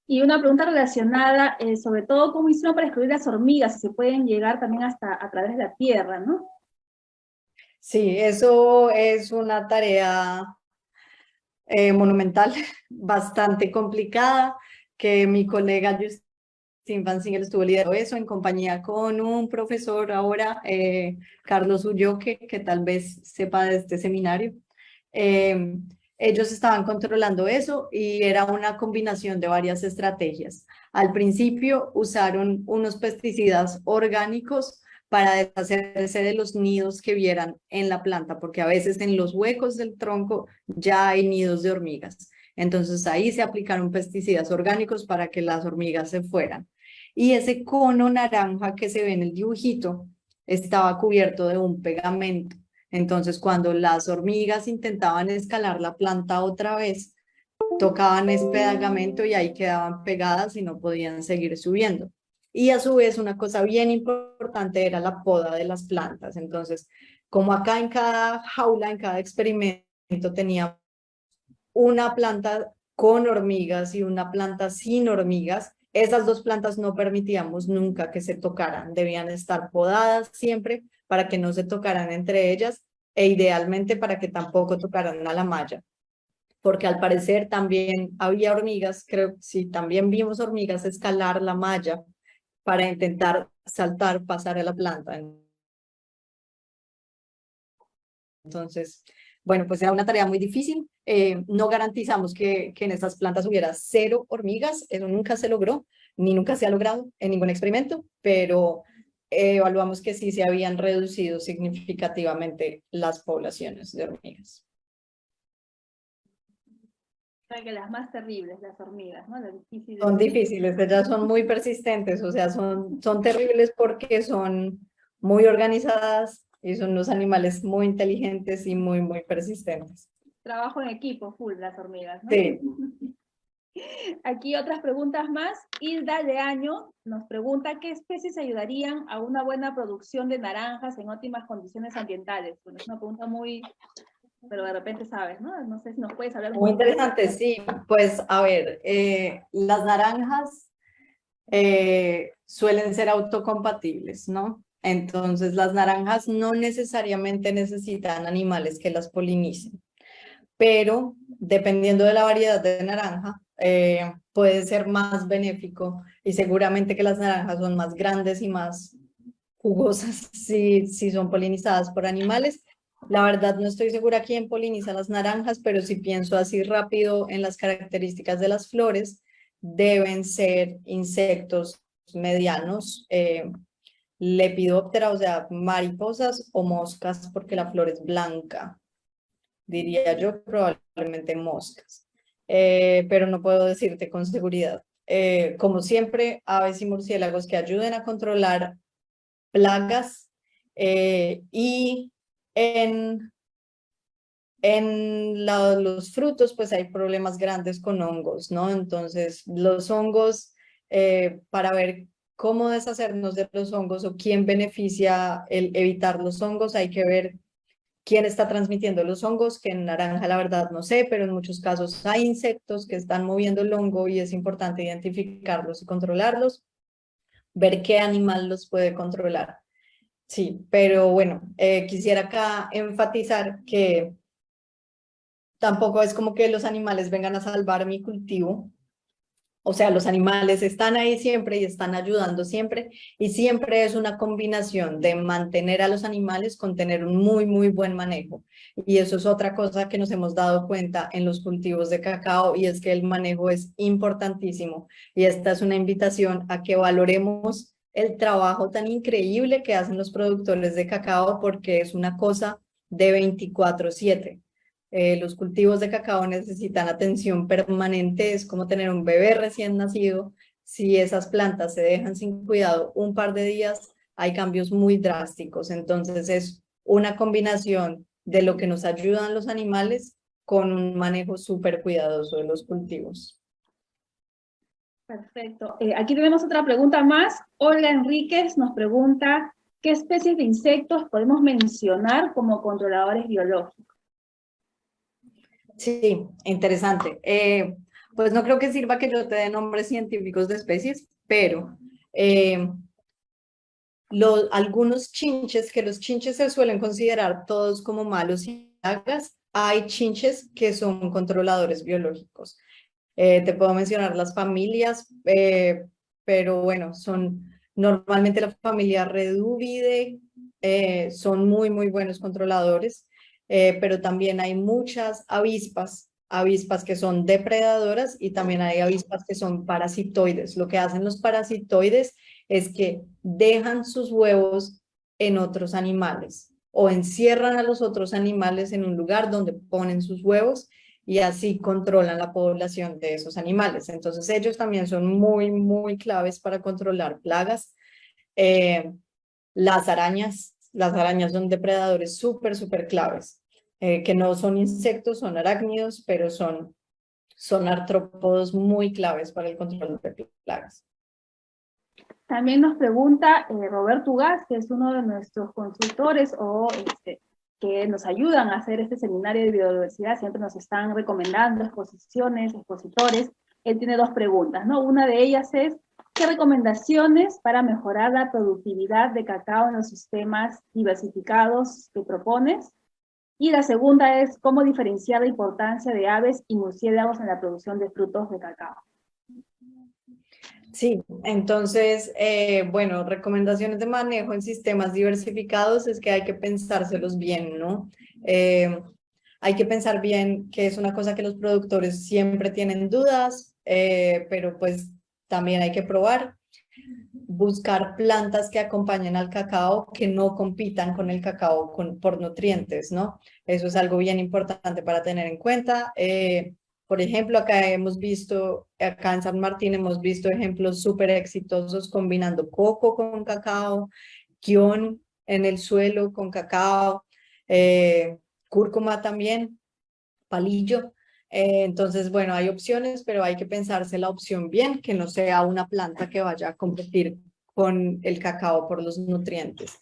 Y una pregunta relacionada, sobre todo, ¿cómo hicieron para excluir las hormigas? Si se pueden llegar también hasta a través de la tierra, ¿no? Sí, eso es una tarea monumental, bastante complicada, que mi colega Justin Van Singel estuvo liderando eso en compañía con un profesor ahora, Carlos Ulloque, que tal vez sepa de este seminario. Ellos estaban controlando eso y era una combinación de varias estrategias. Al principio usaron unos pesticidas orgánicos para deshacerse de los nidos que vieran en la planta, porque a veces en los huecos del tronco ya hay nidos de hormigas. Entonces ahí se aplicaron pesticidas orgánicos para que las hormigas se fueran. Y ese cono naranja que se ve en el dibujito estaba cubierto de un pegamento. Entonces, cuando las hormigas intentaban escalar la planta otra vez, tocaban ese pegamento y ahí quedaban pegadas y no podían seguir subiendo. Y a su vez, una cosa bien importante era la poda de las plantas. Entonces, como acá en cada jaula, en cada experimento, tenía una planta con hormigas y una planta sin hormigas, esas dos plantas no permitíamos nunca que se tocaran, debían estar podadas siempre para que no se tocaran entre ellas e idealmente para que tampoco tocaran a la malla, porque al parecer también había hormigas, creo que sí, también vimos hormigas escalar la malla para intentar saltar, pasar a la planta. Entonces, bueno, pues era una tarea muy difícil. No garantizamos que en estas plantas hubiera 0 hormigas, eso nunca se logró, ni nunca se ha logrado en ningún experimento, pero evaluamos que sí se habían reducido significativamente las poblaciones de hormigas. Que las más terribles, las hormigas, ¿no? Las difíciles. Son difíciles, ellas son muy persistentes, o sea, son terribles porque son muy organizadas y son unos animales muy inteligentes y muy persistentes. Trabajo en equipo, full, las hormigas, ¿no? Sí. Aquí otras preguntas más. Hilda de Año nos pregunta qué especies ayudarían a una buena producción de naranjas en óptimas condiciones ambientales. Bueno, es una pregunta muy, pero de repente sabes, ¿no? No sé si nos puedes hablar un poco. Muy interesante, sí. Pues a ver, las naranjas suelen ser autocompatibles, ¿no? Entonces las naranjas no necesariamente necesitan animales que las polinicen, pero dependiendo de la variedad de naranja, puede ser más benéfico y seguramente que las naranjas son más grandes y más jugosas si son polinizadas por animales. La verdad no estoy segura quién poliniza las naranjas, pero si pienso así rápido en las características de las flores, deben ser insectos medianos, Lepidóptera, o sea, mariposas o moscas, porque la flor es blanca. Diría yo, probablemente moscas, pero no puedo decirte con seguridad. Como siempre, aves y murciélagos que ayuden a controlar plagas y los frutos pues hay problemas grandes con hongos, ¿no? Entonces los hongos, para ver cómo deshacernos de los hongos o quién beneficia el evitar los hongos, hay que ver quién está transmitiendo los hongos, que en naranja la verdad no sé, pero en muchos casos hay insectos que están moviendo el hongo y es importante identificarlos y controlarlos, ver qué animal los puede controlar. Sí, pero bueno, quisiera acá enfatizar que tampoco es como que los animales vengan a salvar mi cultivo. O sea, los animales están ahí siempre y están ayudando siempre, y siempre es una combinación de mantener a los animales con tener un muy, muy buen manejo. Y eso es otra cosa que nos hemos dado cuenta en los cultivos de cacao, y es que el manejo es importantísimo. Y esta es una invitación a que valoremos el trabajo tan increíble que hacen los productores de cacao, porque es una cosa de 24/7. Los cultivos de cacao necesitan atención permanente, es como tener un bebé recién nacido. Si esas plantas se dejan sin cuidado un par de días, hay cambios muy drásticos. Entonces es una combinación de lo que nos ayudan los animales con un manejo súper cuidadoso de los cultivos. Perfecto. Aquí tenemos otra pregunta más. Olga Enríquez nos pregunta, ¿qué especies de insectos podemos mencionar como controladores biológicos? Sí, interesante. Pues no creo que sirva que yo te dé nombres científicos de especies, pero algunos chinches, que los chinches se suelen considerar todos como malos y plagas, hay chinches que son controladores biológicos. Te puedo mencionar las familias, pero bueno, son normalmente la familia Reduvidae, son muy, muy buenos controladores, pero también hay muchas avispas que son depredadoras, y también hay avispas que son parasitoides. Lo que hacen los parasitoides es que dejan sus huevos en otros animales o encierran a los otros animales en un lugar donde ponen sus huevos, y así controlan la población de esos animales. Entonces ellos también son muy, muy claves para controlar plagas. Eh, las arañas son depredadores súper, súper claves, que no son insectos, son arácnidos, pero son artrópodos muy claves para el control de plagas. También nos pregunta Roberto Ugaz, que es uno de nuestros consultores que nos ayudan a hacer este seminario de biodiversidad, siempre nos están recomendando exposiciones, expositores. Él tiene dos preguntas, ¿no? Una de ellas es, ¿qué recomendaciones para mejorar la productividad de cacao en los sistemas diversificados que propones? Y la segunda es, ¿cómo diferenciar la importancia de aves y murciélagos en la producción de frutos de cacao? Sí, entonces, bueno, recomendaciones de manejo en sistemas diversificados es que hay que pensárselos bien, ¿no? Hay que pensar bien, que es una cosa que los productores siempre tienen dudas, pero pues también hay que probar. Buscar plantas que acompañen al cacao, que no compitan con el cacao por nutrientes, ¿no? Eso es algo bien importante para tener en cuenta. Por ejemplo, acá en San Martín hemos visto ejemplos súper exitosos combinando coco con cacao, quión en el suelo con cacao, cúrcuma también, palillo. Entonces, bueno, hay opciones, pero hay que pensarse la opción bien, que no sea una planta que vaya a competir con el cacao por los nutrientes.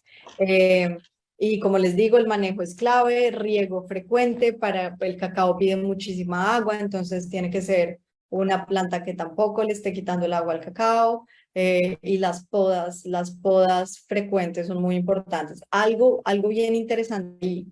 Y como les digo, el manejo es clave, riego frecuente. Para el cacao pide muchísima agua, entonces tiene que ser una planta que tampoco le esté quitando el agua al cacao. Y las podas frecuentes son muy importantes. Algo bien interesante,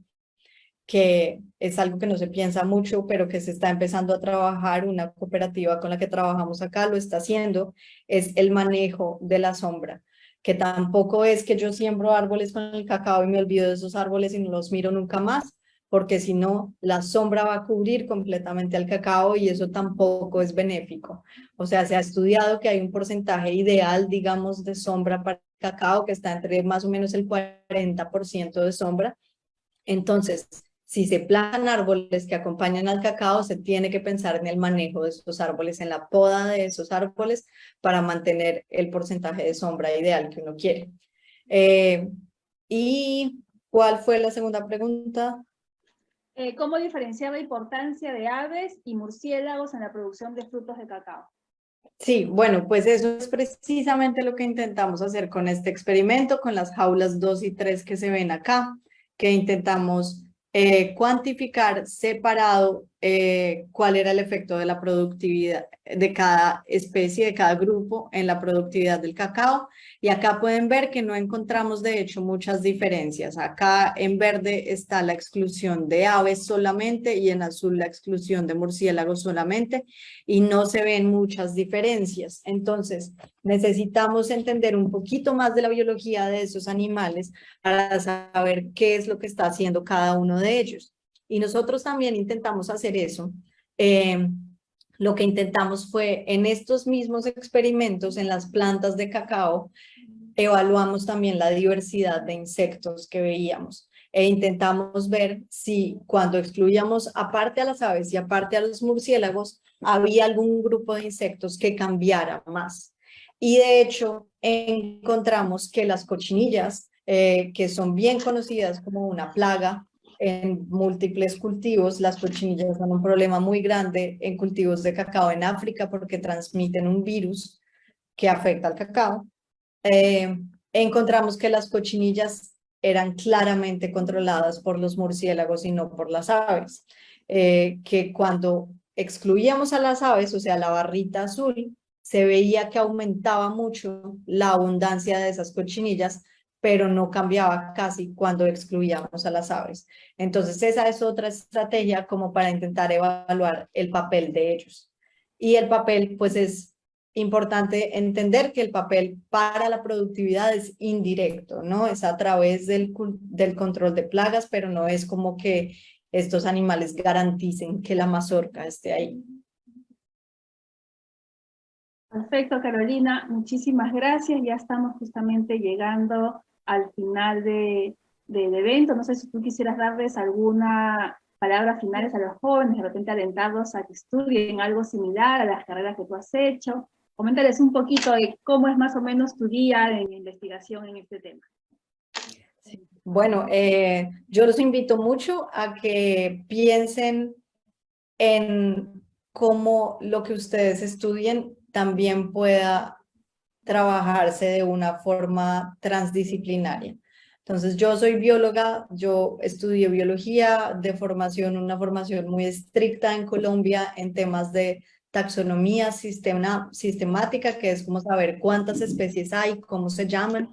que es algo que no se piensa mucho, pero que se está empezando a trabajar, una cooperativa con la que trabajamos acá lo está haciendo, es el manejo de la sombra, que tampoco es que yo siembro árboles con el cacao y me olvido de esos árboles y no los miro nunca más, porque si no, la sombra va a cubrir completamente al cacao y eso tampoco es benéfico. O sea, se ha estudiado que hay un porcentaje ideal, digamos, de sombra para el cacao, que está entre más o menos el 40% de sombra. Entonces, si se plantan árboles que acompañan al cacao, se tiene que pensar en el manejo de esos árboles, en la poda de esos árboles, para mantener el porcentaje de sombra ideal que uno quiere. ¿Y cuál fue la segunda pregunta? ¿Cómo diferenciar la importancia de aves y murciélagos en la producción de frutos de cacao? Sí, bueno, pues eso es precisamente lo que intentamos hacer con este experimento, con las jaulas 2 y 3 que se ven acá, que intentamos cuantificar separado cuál era el efecto de la productividad de cada especie, de cada grupo en la productividad del cacao. Y acá pueden ver que no encontramos de hecho muchas diferencias. Acá en verde está la exclusión de aves solamente y en azul la exclusión de murciélagos solamente y no se ven muchas diferencias. Entonces necesitamos entender un poquito más de la biología de esos animales para saber qué es lo que está haciendo cada uno de ellos. Y nosotros también intentamos hacer eso. Lo que intentamos fue en estos mismos experimentos en las plantas de cacao, evaluamos también la diversidad de insectos que veíamos e intentamos ver si cuando excluíamos aparte a las aves y aparte a los murciélagos, había algún grupo de insectos que cambiara más. Y de hecho encontramos que las cochinillas, que son bien conocidas como una plaga en múltiples cultivos, las cochinillas son un problema muy grande en cultivos de cacao en África porque transmiten un virus que afecta al cacao. Encontramos que las cochinillas eran claramente controladas por los murciélagos y no por las aves, que cuando excluíamos a las aves, o sea, la barrita azul, se veía que aumentaba mucho la abundancia de esas cochinillas, pero no cambiaba casi cuando excluíamos a las aves. Entonces esa es otra estrategia como para intentar evaluar el papel de ellos. Y el papel pues es importante entender que el papel para la productividad es indirecto, ¿no? Es a través del control de plagas, pero no es como que estos animales garanticen que la mazorca esté ahí. Perfecto, Carolina, muchísimas gracias. Ya estamos justamente llegando al final del evento. No sé si tú quisieras darles alguna palabra finales a los jóvenes, de repente alentarlos a que estudien algo similar a las carreras que tú has hecho. Coméntales un poquito de cómo es más o menos tu día en investigación en este tema. Sí. Bueno, yo los invito mucho a que piensen en cómo lo que ustedes estudien también pueda trabajarse de una forma transdisciplinaria. Entonces, yo soy bióloga, yo estudié biología de formación, una formación muy estricta en Colombia en temas de taxonomía sistemática, que es como saber cuántas especies hay, cómo se llaman,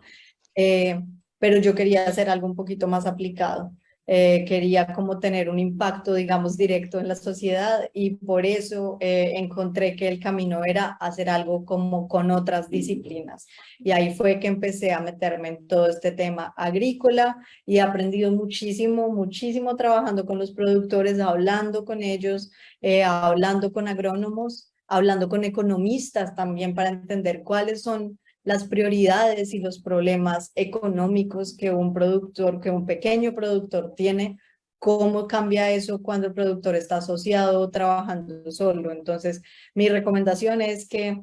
pero yo quería hacer algo un poquito más aplicado. Quería como tener un impacto, digamos, directo en la sociedad y por eso encontré que el camino era hacer algo como con otras disciplinas. Y ahí fue que empecé a meterme en todo este tema agrícola y he aprendido muchísimo, muchísimo trabajando con los productores, hablando con ellos, hablando con agrónomos, hablando con economistas también para entender cuáles son las prioridades y los problemas económicos que un productor, que un pequeño productor tiene, cómo cambia eso cuando el productor está asociado o trabajando solo. Entonces, mi recomendación es que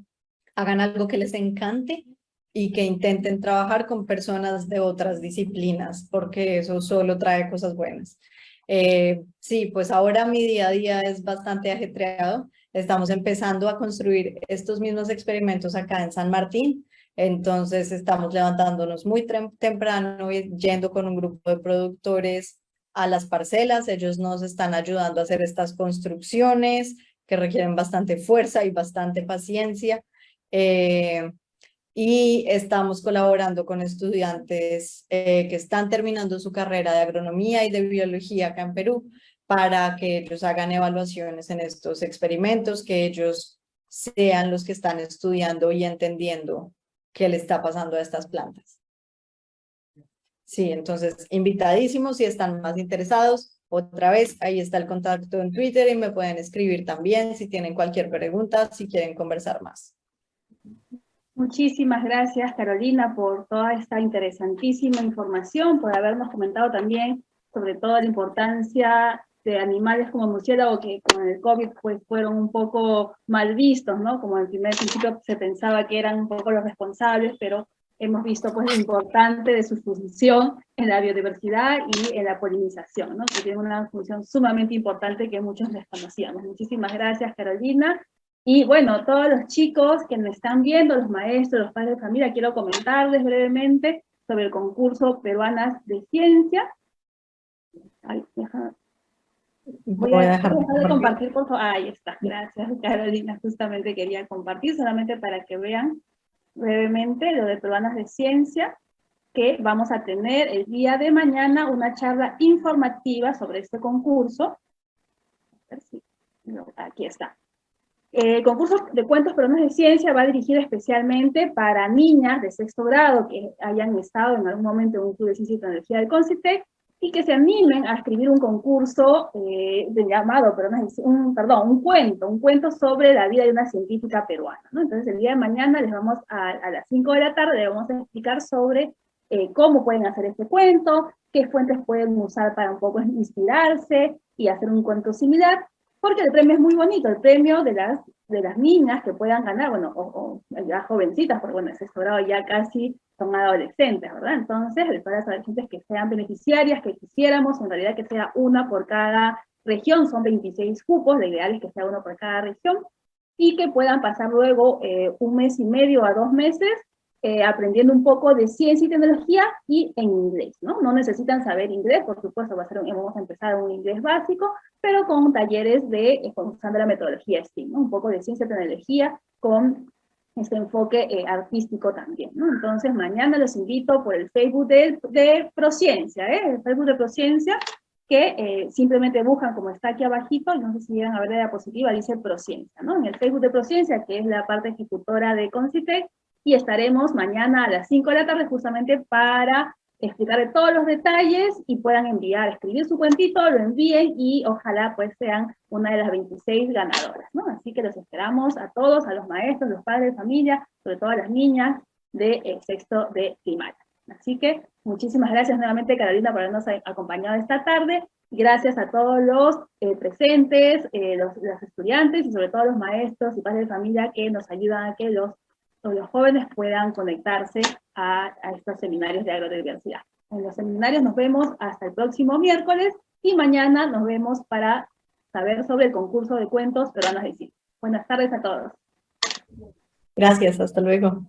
hagan algo que les encante y que intenten trabajar con personas de otras disciplinas, porque eso solo trae cosas buenas. Sí, pues ahora mi día a día es bastante ajetreado. Estamos empezando a construir estos mismos experimentos acá en San Martín. Entonces estamos levantándonos muy temprano y yendo con un grupo de productores a las parcelas. Ellos nos están ayudando a hacer estas construcciones que requieren bastante fuerza y bastante paciencia. Y estamos colaborando con estudiantes que están terminando su carrera de agronomía y de biología acá en Perú para que ellos hagan evaluaciones en estos experimentos, que ellos sean los que están estudiando y entendiendo qué le está pasando a estas plantas. Sí, entonces invitadísimos si están más interesados. Otra vez, ahí está el contacto en Twitter y me pueden escribir también si tienen cualquier pregunta, si quieren conversar más. Muchísimas gracias, Carolina, por toda esta interesantísima información, por habernos comentado también sobre todo la importancia de animales como murciélago que con el COVID pues fueron un poco mal vistos, ¿no? Como al primer principio se pensaba que eran un poco los responsables, pero hemos visto pues lo importante de su función en la biodiversidad y en la polinización, ¿no? Que tiene una función sumamente importante que muchos desconocíamos. Muchísimas gracias, Carolina. Y bueno, todos los chicos que me están viendo, los maestros, los padres de familia, quiero comentarles brevemente sobre el concurso Peruanas de Ciencia. Ay, deja. Voy a dejar de compartir, por favor. Ahí está, gracias Carolina, justamente quería compartir solamente para que vean brevemente lo de Peruanas de Ciencia, que vamos a tener el día de mañana una charla informativa sobre este concurso. A ver si, no, aquí está. El concurso de cuentos peruanos de ciencia va dirigido especialmente para niñas de sexto grado que hayan estado en algún momento en un club de ciencia y tecnología del CONCITEC y que se animen a escribir un concurso llamado, un cuento sobre la vida de una científica peruana, ¿no? Entonces el día de mañana les vamos a las 5 de la tarde, les vamos a explicar sobre cómo pueden hacer este cuento, qué fuentes pueden usar para un poco inspirarse y hacer un cuento similar, porque el premio es muy bonito, el premio de las niñas que puedan ganar, bueno, o ya jovencitas, porque bueno, ese grado ya casi son adolescentes, ¿verdad? Entonces, para las adolescentes que sean beneficiarias, que quisiéramos, en realidad que sea una por cada región, son 26 cupos, lo ideal es que sea uno por cada región, y que puedan pasar luego 1 mes y medio a 2 meses aprendiendo un poco de ciencia y tecnología y en inglés, ¿no? No necesitan saber inglés, por supuesto, vamos a empezar un inglés básico, pero con talleres usando la metodología STEAM, ¿no? Un poco de ciencia y tecnología con este enfoque artístico también, ¿no? Entonces, mañana los invito por el Facebook de Prociencia, el Facebook de Prociencia, que simplemente buscan, como está aquí abajito, no sé si llegan a ver la diapositiva, dice Prociencia, ¿no? En el Facebook de Prociencia, que es la parte ejecutora de CONCITEC, y estaremos mañana a las 5 de la tarde justamente para explicarle todos los detalles y puedan escribir su cuentito, lo envíen y ojalá pues sean una de las 26 ganadoras, ¿no? Así que los esperamos a todos, a los maestros, los padres de familia, sobre todo a las niñas de sexto de primaria. Así que muchísimas gracias nuevamente Carolina por habernos acompañado esta tarde. Gracias a todos los presentes, los estudiantes y sobre todo los maestros y padres de familia que nos ayudan a que los jóvenes puedan conectarse a estos seminarios de agrodiversidad. En los seminarios nos vemos hasta el próximo miércoles y mañana nos vemos para saber sobre el concurso de cuentos peruanos de ciencia. Buenas tardes a todos. Gracias, hasta luego.